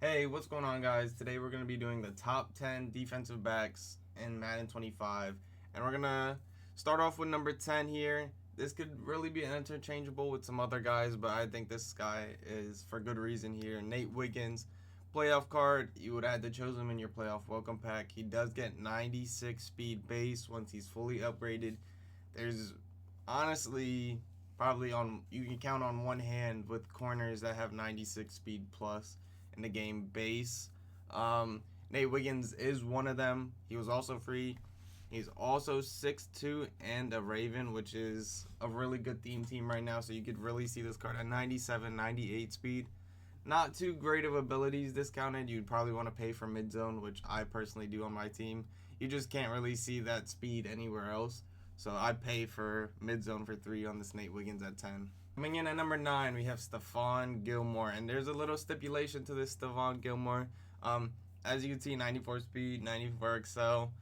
Hey, what's going on, guys? Today we're going to be doing the top 10 defensive backs in Madden 25, and we're going to start off with number 10 here. This could really be interchangeable with some other guys, but I think this guy is for good reason here. Nate Wiggins, playoff card. You would have to choose him in your playoff welcome pack. He does get 96 speed base once he's fully upgraded. There's honestly probably you can count on one hand with corners that have 96 speed plus in the game base. Nate Wiggins is one of them. He was also free. He's also 6'2" and a Raven, which is a really good team right now. So you could really see this card at 97, 98 speed. Not too great of abilities discounted. You'd probably want to pay for mid zone, which I personally do on my team. You just can't really see that speed anywhere else. So I pay for mid zone for 3 on this Nate Wiggins at 10. Coming in at number 9, we have Stephon Gilmore, and there's a little stipulation to this Stephon Gilmore. As you can see, 94 speed, 94 excel.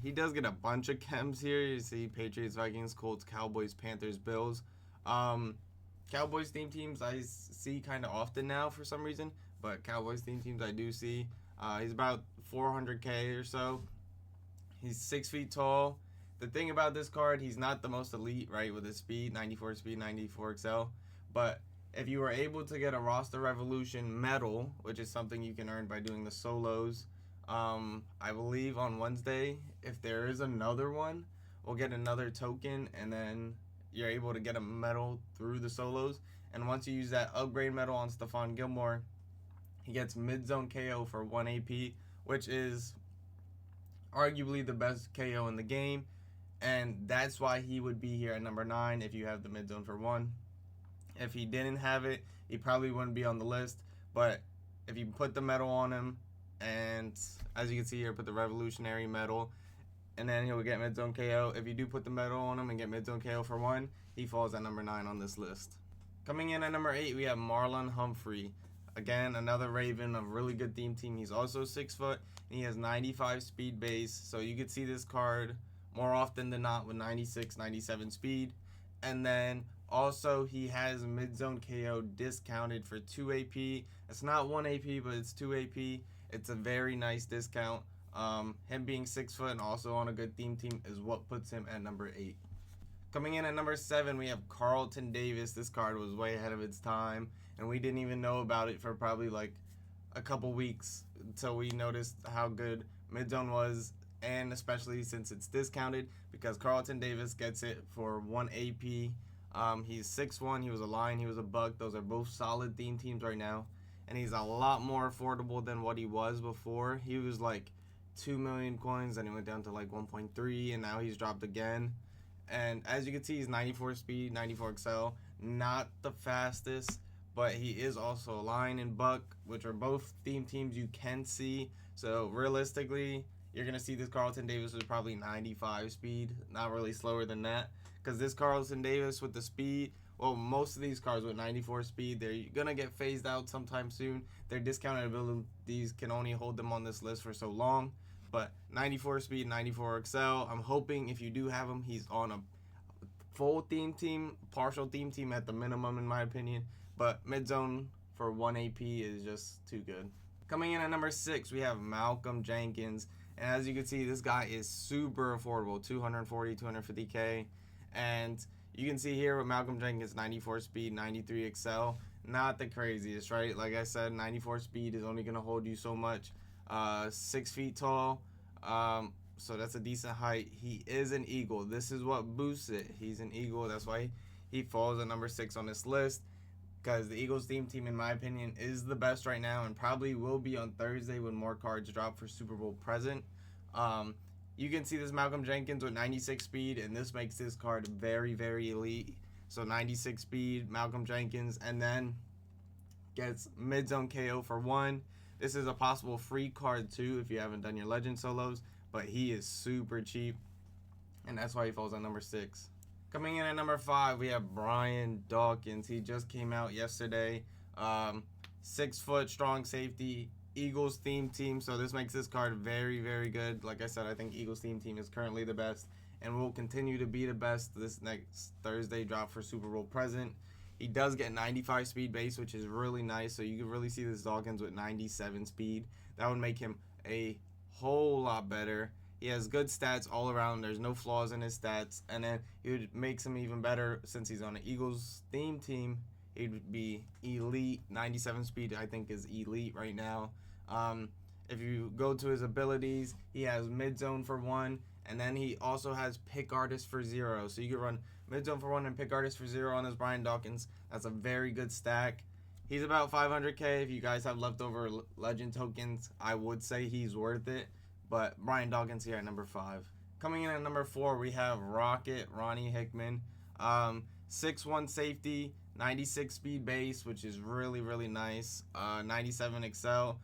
He does get a bunch of chems here. You see Patriots, Vikings, Colts, Cowboys, Panthers, Bills. Cowboys theme teams I see kind of often now for some reason, but Cowboys theme teams I do see. He's about 400k or so. He's 6 feet tall. The thing about this card, he's not the most elite, right, with his speed, 94 speed, 94 excel. But if you were able to get a Roster Revolution medal, which is something you can earn by doing the solos, I believe on Wednesday, if there is another one, we'll get another token, and then you're able to get a medal through the solos. And once you use that upgrade medal on Stephon Gilmore, he gets mid-zone KO for 1 AP, which is arguably the best KO in the game. And that's why he would be here at number 9 if you have the mid zone for 1. If he didn't have it, he probably wouldn't be on the list. But if you put the medal on him, and as you can see here, put the revolutionary medal, and then he'll get mid zone KO. If you do put the medal on him and get mid zone KO for 1, he falls at number 9 on this list. Coming in at number 8, we have Marlon Humphrey. Again, another Raven, a really good theme team. He's also 6 foot, and he has 95 speed base. So you could see this card more often than not with 96, 97 speed. And then also he has mid-zone KO discounted for 2 AP. It's not 1 AP, but it's 2 AP. It's a very nice discount. Him being 6 foot and also on a good theme team is what puts him at number 8. Coming in at number 7, we have Carlton Davis. This card was way ahead of its time, and we didn't even know about it for probably like a couple weeks until we noticed how good mid-zone was, and especially since it's discounted, because Carlton Davis gets it for 1 AP. He's 6'1", he was a Lion, he was a Buck. Those are both solid theme teams right now, and he's a lot more affordable than what he was before. He was like 2 million coins, and he went down to like 1.3, and now he's dropped again. And as you can see, he's 94 speed, 94 excel, not the fastest, but he is also a Lion and Buck, which are both theme teams you can see. So realistically, you're going to see this Carlton Davis with probably 95 speed, not really slower than that. Because this Carlton Davis with the speed, well, most of these cars with 94 speed, they're going to get phased out sometime soon. Their discounted abilities can only hold them on this list for so long. But 94 speed, 94 excel, I'm hoping if you do have him, he's on a full theme team, partial theme team at the minimum in my opinion. But mid-zone for 1 AP is just too good. Coming in at number 6, we have Malcolm Jenkins. And as you can see, this guy is super affordable, 240, 250k. And you can see here with Malcolm Jenkins, 94 speed, 93 excel. Not the craziest, right? Like I said, 94 speed is only going to hold you so much. 6 feet tall, so that's a decent height. He is an Eagle. This is what boosts it. He's an Eagle. That's why he falls at number 6 on this list, because the Eagles theme team, in my opinion, is the best right now, and probably will be on Thursday when more cards drop for Super Bowl present. You can see this Malcolm Jenkins with 96 speed, and this makes this card very, very elite. So 96 speed, Malcolm Jenkins, and then gets mid-zone KO for 1. This is a possible free card too if you haven't done your legend solos, but he is super cheap, and that's why he falls at number 6. Coming in at number 5, we have Brian Dawkins. He just came out yesterday. 6 foot, strong safety, Eagles theme team. So this makes this card very, very good. Like I said, I think Eagles theme team is currently the best and will continue to be the best this next Thursday drop for Super Bowl present. He does get 95 speed base, which is really nice. So you can really see this Dawkins with 97 speed. That would make him a whole lot better. He has good stats all around. There's no flaws in his stats. And then it makes him even better since he's on an Eagles theme team. He'd be elite. 97 speed, I think, is elite right now. If you go to his abilities, he has mid zone for 1, and then he also has pick artist for 0. So you can run mid zone for 1 and pick artist for 0 on this Brian Dawkins. That's a very good stack. He's about 500k. If you guys have leftover legend tokens, I would say he's worth it. But Brian Dawkins here at number 5. Coming in at number 4, we have Rocket Ronnie Hickman. 6'1 safety, 96 speed base, which is really, really nice. 97 excel.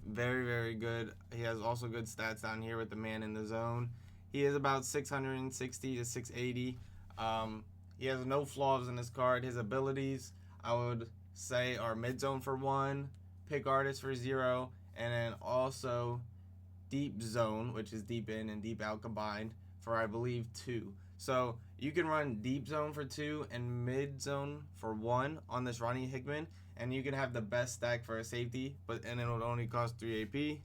Very, very good. He has also good stats down here with the man in the zone. He is about 660 to 680. He has no flaws in his card. His abilities, I would say, are mid zone for 1, pick artist for 0, and then also deep zone, which is deep in and deep out combined, for I believe 2. So you can run deep zone for 2 and mid zone for 1 on this Ronnie Hickman, and you can have the best stack for a safety, and it will only cost 3 AP.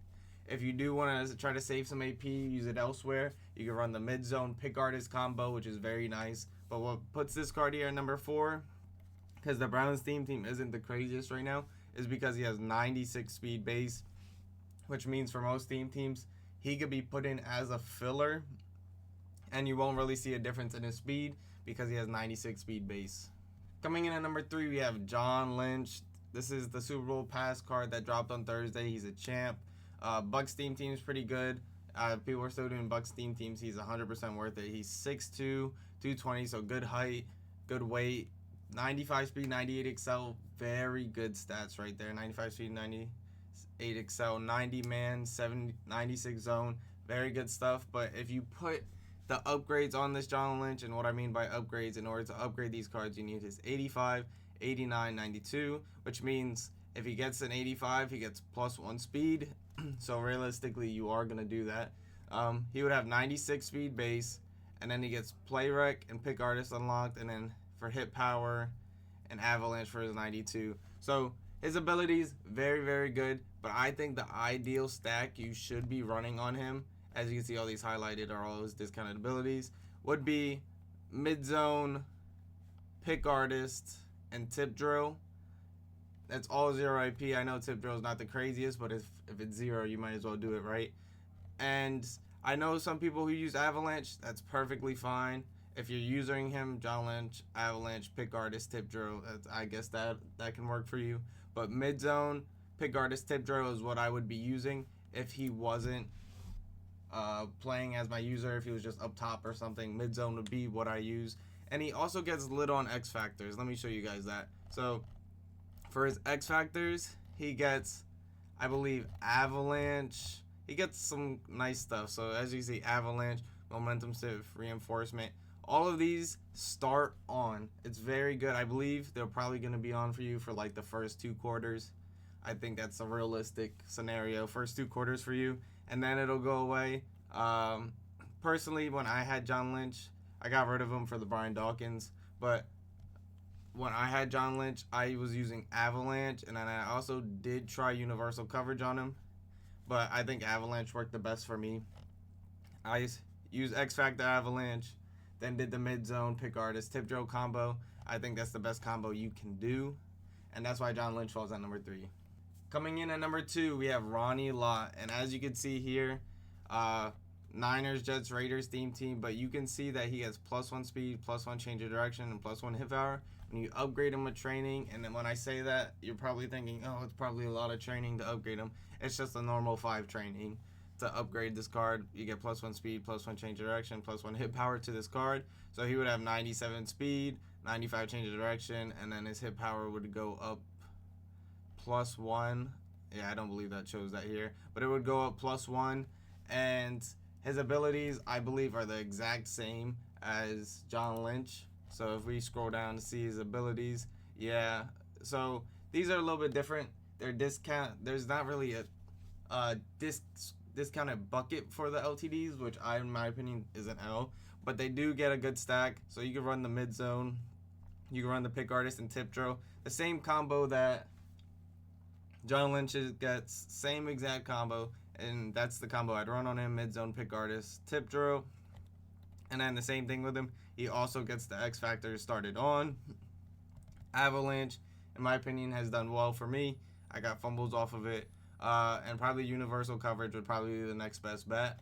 If you do want to try to save some AP, use it elsewhere, you can run the mid zone pick artist combo, which is very nice. But what puts this card here at number 4, because the Browns theme team isn't the craziest right now, is because he has 96 speed base, which means for most theme teams, he could be put in as a filler, and you won't really see a difference in his speed because he has 96 speed base. Coming in at number 3, we have John Lynch. This is the Super Bowl pass card that dropped on Thursday. He's a champ. Bucks theme team is pretty good. People are still doing Bucks theme teams. He's 100% worth it. He's 6'2", 220, so good height, good weight, 95 speed, 98 excel. Very good stats right there. 95 speed, 98 excel, 90 man, 96 zone. Very good stuff. But if you put the upgrades on this John Lynch, and what I mean by upgrades, in order to upgrade these cards, you need his 85, 89, 92, which means if he gets an 85, he gets +1 speed. So realistically, you are going to do that. He would have 96 speed base, and then he gets play rec and pick artist unlocked, and then for hit power and avalanche for his 92. So his abilities, very, very good, but I think the ideal stack you should be running on him, as you can see all these highlighted are all his discounted abilities, would be mid zone, pick artist, and tip drill. That's all 0 IP. I know tip drill is not the craziest, but if it's 0, you might as well do it, right? And I know some people who use avalanche. That's perfectly fine. If you're using him, John Lynch, avalanche, pick artist, tip drill, I guess that can work for you. But mid zone, pick artist, tip drill is what I would be using if he wasn't playing as my user. If he was just up top or something, mid zone would be what I use. And he also gets lit on X factors. Let me show you guys that. So for his X factors, he gets, I believe, avalanche. He gets some nice stuff. So as you see, avalanche, momentum shift, reinforcement. All of these start on. It's very good. I believe they're probably going to be on for you for like the first 2 quarters. I think that's a realistic scenario. First 2 quarters for you, and then it'll go away. Personally, when I had John Lynch, I got rid of him for the Brian Dawkins. But when I had John Lynch, I was using avalanche, and then I also did try universal coverage on him. But I think avalanche worked the best for me. I used X Factor avalanche, then did the mid zone pick artist tip drill combo. I think that's the best combo you can do, and that's why John Lynch falls at number 3. Coming in at number 2, we have Ronnie Lott, and as you can see here, Niners, Jets, Raiders theme team, but you can see that he has +1 speed, +1 change of direction, and +1 hit power. When you upgrade him with training, and then when I say that, you're probably thinking, oh, it's probably a lot of training to upgrade him. It's just a normal 5 training to upgrade this card. You get +1 speed, +1 change of direction, +1 hit power to this card. So he would have 97 speed, 95 change of direction, and then his hit power would go up +1. Yeah, I don't believe that shows that here, but it would go up +1, and his abilities, I believe, are the exact same as John Lynch. So if we scroll down to see his abilities, yeah. So these are a little bit different. There's not really a discounted bucket for the LTDs, which in my opinion, is an L. But they do get a good stack. So you can run the mid zone, You can run the pick artist and tip drill. The same combo that John Lynch gets, same exact combo. And that's the combo I'd run on him. Mid zone pick artist, tip drill. And then the same thing with him. He also gets the X Factor started on. Avalanche, in my opinion, has done well for me. I got fumbles off of it. And probably universal coverage would probably be the next best bet.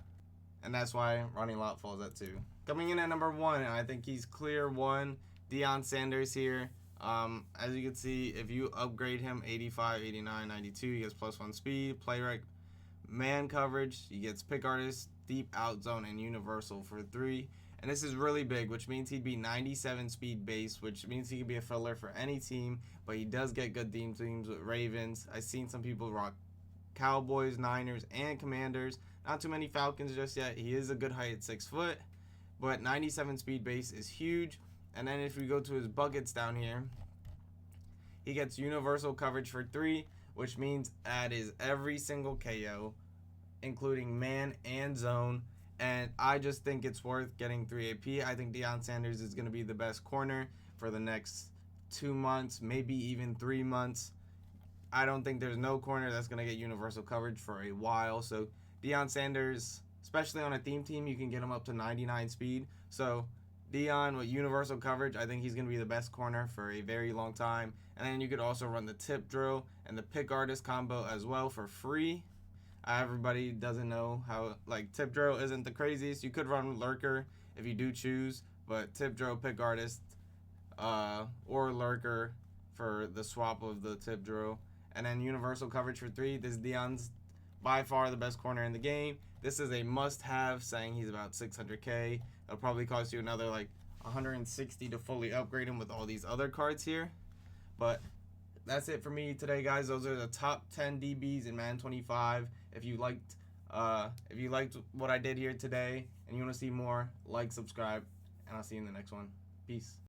And that's why Ronnie Lott falls at 2. Coming in at number 1, I think he's clear 1. Deion Sanders here. As you can see, if you upgrade him 85, 89, 92, he gets +1 speed, play rec, man coverage. He gets pick artist, deep out zone, and universal for 3. And this is really big, which means he'd be 97 speed base, which means he could be a filler for any team. But he does get good teams with Ravens. I've seen some people rock Cowboys, Niners, and Commanders. Not too many Falcons just yet. He is a good height at 6 foot. But 97 speed base is huge. And then if we go to his buckets down here, he gets universal coverage for 3, which means that is every single KO, including man and zone. And I just think it's worth getting 3 AP. I think Deion Sanders is going to be the best corner for the next 2 months, maybe even 3 months. I don't think there's no corner that's going to get universal coverage for a while. So Deion Sanders, especially on a theme team, you can get him up to 99 speed. So Deion with universal coverage, I think he's going to be the best corner for a very long time. And then you could also run the tip drill and the pick artist combo as well for free. Everybody doesn't know how, like, tip drill isn't the craziest. You could run lurker if you do choose, but tip drill, pick artist, or lurker for the swap of the tip drill. And then universal coverage for 3. This is Deion's by far the best corner in the game. This is a must-have, saying he's about 600K. It'll probably cost you another like 160 to fully upgrade him with all these other cards here. But that's it for me today, guys. Those are the top 10 DBs in Madden 25. If you liked what I did here today and you want to see more, like, subscribe, and I'll see you in the next one. Peace.